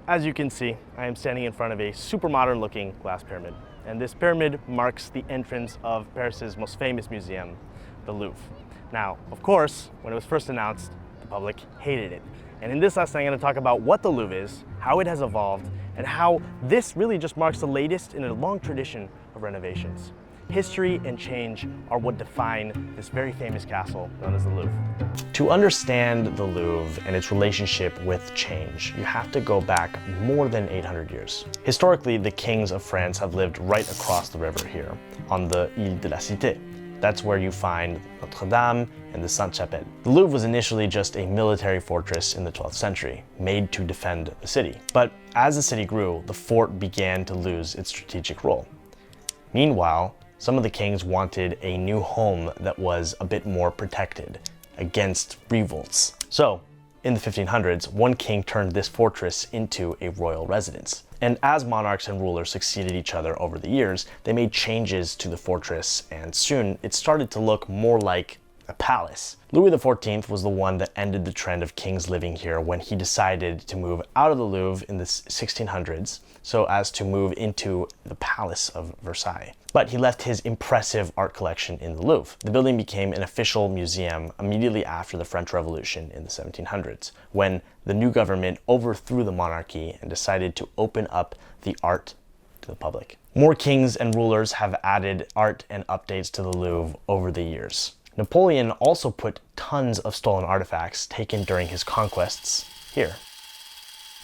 As you can see, I am standing in front of a super modern looking glass pyramid. And this pyramid marks the entrance of Paris's most famous museum, the Louvre. Now, of course, when it was first announced, the public hated it. And in this lesson, I'm going to talk about what the Louvre is, how it has evolved, and how this really just marks the latest in a long tradition of renovations. History and change are what define this very famous castle known as the Louvre. To understand the Louvre and its relationship with change, you have to go back more than 800 years. Historically, the kings of France have lived right across the river here, on the Ile de la Cité. That's where you find Notre Dame and the Sainte-Chapelle. The Louvre was initially just a military fortress in the 12th century, made to defend the city. But as the city grew, the fort began to lose its strategic role. Meanwhile, some of the kings wanted a new home that was a bit more protected against revolts. So, in the 1500s, one king turned this fortress into a royal residence. And as monarchs and rulers succeeded each other over the years, they made changes to the fortress, and soon it started to look more like a palace. Louis XIV was the one that ended the trend of kings living here when he decided to move out of the Louvre in the 1600s so as to move into the Palace of Versailles. But he left his impressive art collection in the Louvre. The building became an official museum immediately after the French Revolution in the 1700s, when the new government overthrew the monarchy and decided to open up the art to the public. More kings and rulers have added art and updates to the Louvre over the years. Napoleon also put tons of stolen artifacts taken during his conquests here.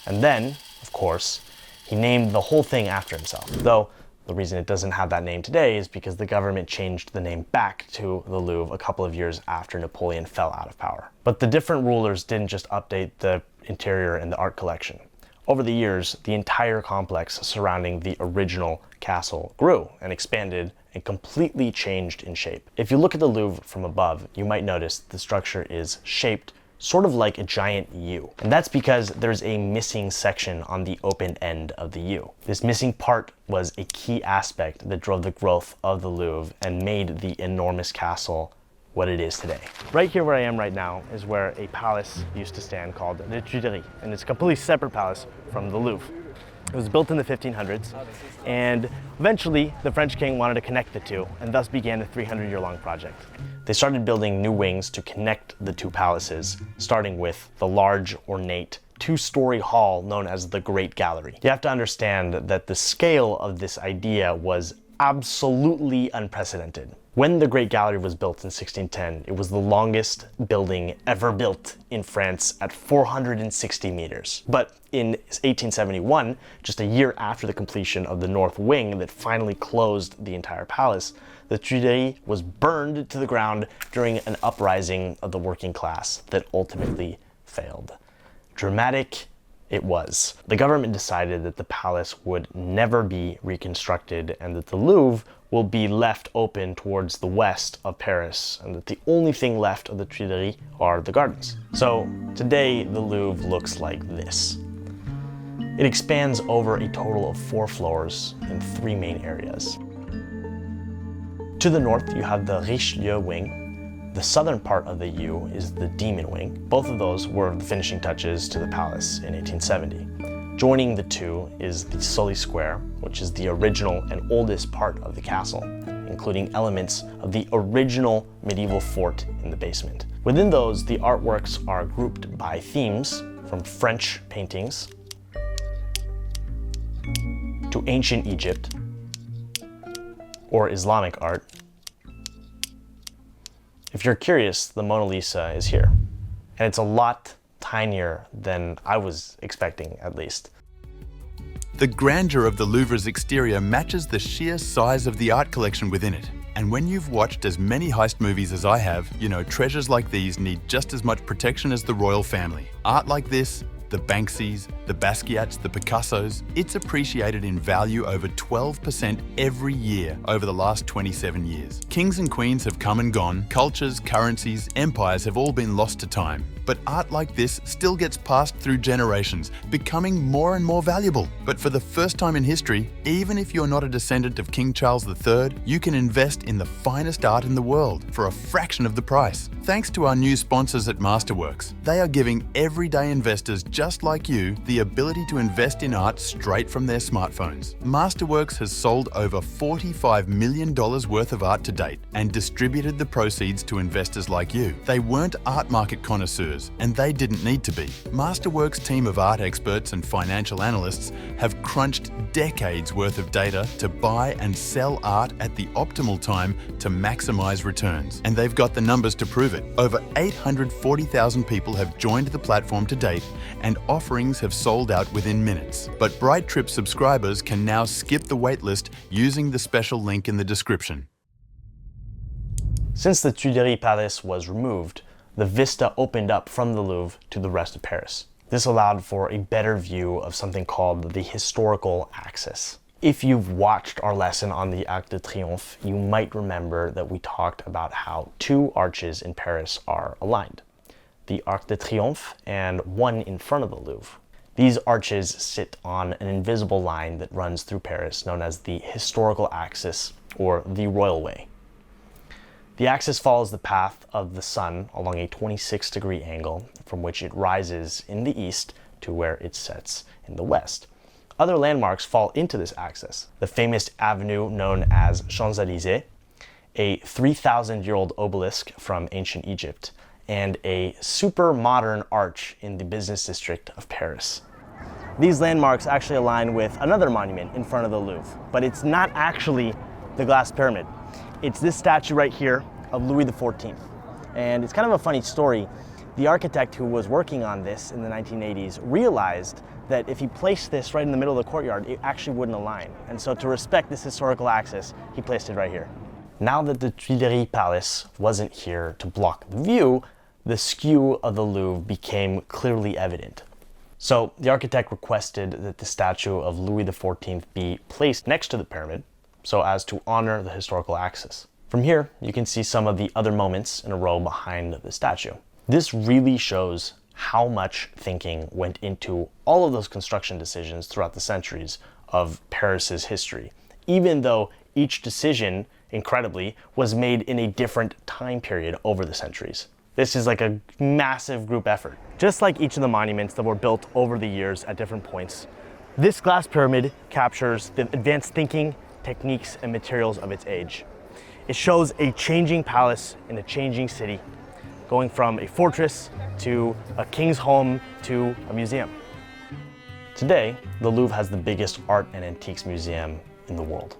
And then, of course, he named the whole thing after himself. Though the reason it doesn't have that name today is because the government changed the name back to the Louvre a couple of years after Napoleon fell out of power. But the different rulers didn't just update the interior and the art collection. Over the years, the entire complex surrounding the original castle grew and expanded and completely changed in shape. If you look at the Louvre from above, you might notice the structure is shaped sort of like a giant U. And that's because there's a missing section on the open end of the U. This missing part was a key aspect that drove the growth of the Louvre and made the enormous castle what it is today. Right here where I am right now is where a palace used to stand called the Tuileries, and it's a completely separate palace from the Louvre. It was built in the 1500s, and eventually the French king wanted to connect the two, and thus began a 300-year-long project. They started building new wings to connect the two palaces, starting with the large, ornate, two-story hall known as the Great Gallery. You have to understand that the scale of this idea was absolutely unprecedented. When the Great Gallery was built in 1610, it was the longest building ever built in France at 460 meters. But in 1871, just a year after the completion of the north wing that finally closed the entire palace, the Tuileries was burned to the ground during an uprising of the working class that ultimately failed. Dramatic it was. The government decided that the palace would never be reconstructed and that the Louvre will be left open towards the west of Paris, and that the only thing left of the Tuileries are the gardens. So today the Louvre looks like this. It expands over a total of 4 floors in 3 main areas. To the north you have the Richelieu wing. The southern part of the U is the Demon Wing. Both of those were the finishing touches to the palace in 1870. Joining the two is the Sully Square, which is the original and oldest part of the castle, including elements of the original medieval fort in the basement. Within those, the artworks are grouped by themes, from French paintings to ancient Egypt or Islamic art. If you're curious, the Mona Lisa is here, and it's a lot tinier than I was expecting, at least. The grandeur of the Louvre's exterior matches the sheer size of the art collection within it. And when you've watched as many heist movies as I have, you know treasures like these need just as much protection as the royal family. Art like this, the Banksys, the Basquiats, the Picassos, it's appreciated in value over 12% every year over the last 27 years. Kings and queens have come and gone, cultures, currencies, empires have all been lost to time. But art like this still gets passed through generations, becoming more and more valuable. But for the first time in history, even if you're not a descendant of King Charles III, you can invest in the finest art in the world for a fraction of the price. Thanks to our new sponsors at Masterworks, they are giving everyday investors just just like you, the ability to invest in art straight from their smartphones. Masterworks has sold over $45 million worth of art to date and distributed the proceeds to investors like you. They weren't art market connoisseurs, and they didn't need to be. Masterworks' team of art experts and financial analysts have crunched decades worth of data to buy and sell art at the optimal time to maximize returns. And they've got the numbers to prove it. Over 840,000 people have joined the platform to date, and offerings have sold out within minutes. But Bright Trip subscribers can now skip the waitlist using the special link in the description. Since the Tuileries Palace was removed, the vista opened up from the Louvre to the rest of Paris. This allowed for a better view of something called the historical axis. If you've watched our lesson on the Arc de Triomphe, you might remember that we talked about how two arches in Paris are aligned, the Arc de Triomphe and one in front of the Louvre. These arches sit on an invisible line that runs through Paris, known as the historical axis, or the Royal Way. The axis follows the path of the sun along a 26-degree angle from which it rises in the east to where it sets in the west. Other landmarks fall into this axis. The famous avenue known as Champs-Élysées, a 3,000-year-old obelisk from ancient Egypt, and a super modern arch in the business district of Paris. These landmarks actually align with another monument in front of the Louvre, but it's not actually the glass pyramid. It's this statue right here of Louis XIV. And it's kind of a funny story. The architect who was working on this in the 1980s realized that if he placed this right in the middle of the courtyard, it actually wouldn't align. And so to respect this historical axis, he placed it right here. Now that the Tuileries Palace wasn't here to block the view, the skew of the Louvre became clearly evident. So the architect requested that the statue of Louis XIV be placed next to the pyramid so as to honor the historical axis. From here, you can see some of the other moments in a row behind the statue. This really shows how much thinking went into all of those construction decisions throughout the centuries of Paris's history, even though each decision, incredibly, was made in a different time period over the centuries. This is like a massive group effort. Just like each of the monuments that were built over the years at different points, this glass pyramid captures the advanced thinking, techniques, and materials of its age. It shows a changing palace in a changing city, going from a fortress to a king's home to a museum. Today, the Louvre has the biggest art and antiques museum in the world.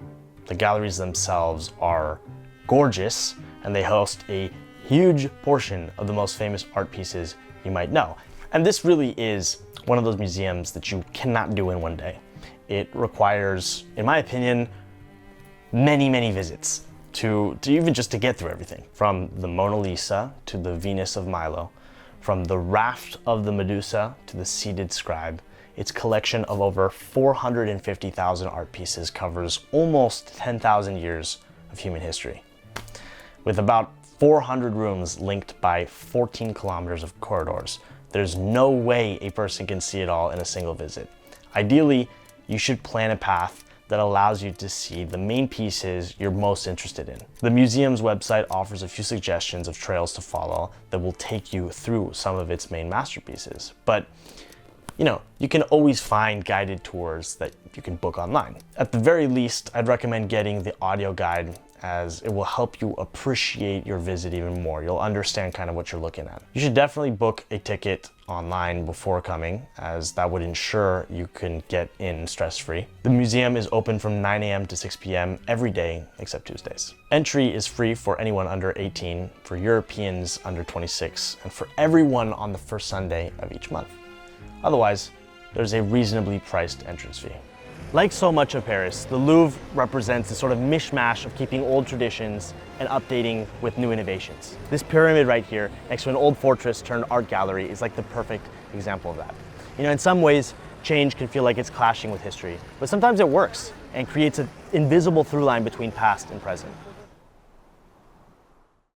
The galleries themselves are gorgeous, and they host a huge portion of the most famous art pieces you might know. And this really is one of those museums that you cannot do in one day. It requires, in my opinion, many, many visits to even just to get through everything. From the Mona Lisa to the Venus of Milo, from the raft of the Medusa to the seated scribe, its collection of over 450,000 art pieces covers almost 10,000 years of human history. With about 400 rooms linked by 14 kilometers of corridors, there's no way a person can see it all in a single visit. Ideally, you should plan a path that allows you to see the main pieces you're most interested in. The museum's website offers a few suggestions of trails to follow that will take you through some of its main masterpieces. But you can always find guided tours that you can book online. At the very least, I'd recommend getting the audio guide, as it will help you appreciate your visit even more. You'll understand kind of what you're looking at. You should definitely book a ticket online before coming, as that would ensure you can get in stress-free. The museum is open from 9 a.m. to 6 p.m. every day except Tuesdays. Entry is free for anyone under 18, for Europeans under 26, and for everyone on the first Sunday of each month. Otherwise, there's a reasonably priced entrance fee. Like so much of Paris, the Louvre represents a sort of mishmash of keeping old traditions and updating with new innovations. This pyramid right here, next to an old fortress turned art gallery, is like the perfect example of that. In some ways, change can feel like it's clashing with history, but sometimes it works and creates an invisible through line between past and present.